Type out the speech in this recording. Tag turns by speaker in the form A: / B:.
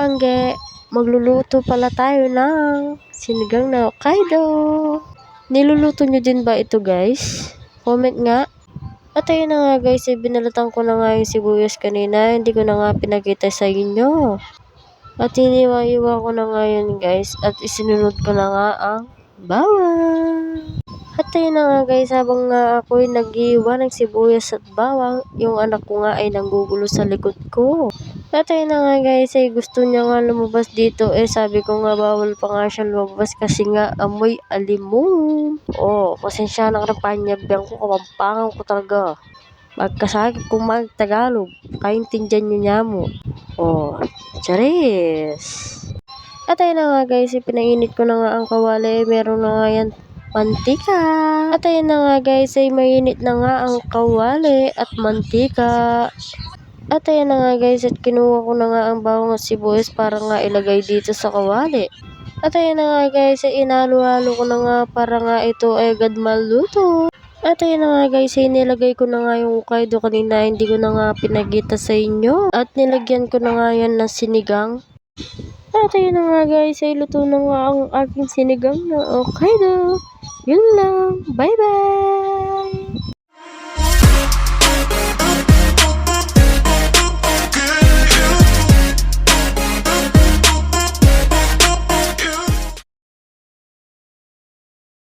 A: Hangge, magluluto pala tayo ng sinigang na Hokkaido. Niluluto nyo din ba ito guys? Comment nga. At ayun na nga guys, binalatan ko na nga yung sibuyas kanina, hindi ko na nga pinakita sa inyo. At iniwa-iwa ko na nga yan guys, at isinunod ko na nga ang bawang. At ayun na nga guys, habang nga ako'y nag-iwa ng sibuyas at bawang, yung anak ko nga ay nanggugulo sa likod ko. At ayun na nga guys, ay gusto niya nga lumabas dito, sabi ko nga bawal pa nga siya lumabas kasi nga amoy alimong. Pasensya na ka ng panyabang ko, kapampangan ko talaga. Magkasakit kung mag-Tagalog, kaintindihan nyo niya mo. Charis. At ayun na nga guys, pinainit ko na nga ang kawali, meron na nga yan mantika. At ayun na nga guys, ay mainit na nga ang kawali at mantika. At ayun na nga guys, at kinuha ko na nga ang bawang at sibuyas para nga ilagay dito sa kawali. At ayun na nga guys, ay inalo-halo ko na nga para nga ito ay agad maluto. At ayun na nga guys, ay nilagay ko na nga yung Hokkaido kanina, hindi ko na nga pinagita sa inyo. At nilagyan ko na nga yan ng sinigang. At ayun na nga guys, ay luto na nga ang aking sinigang na Hokkaido. Yun lang. Bye bye!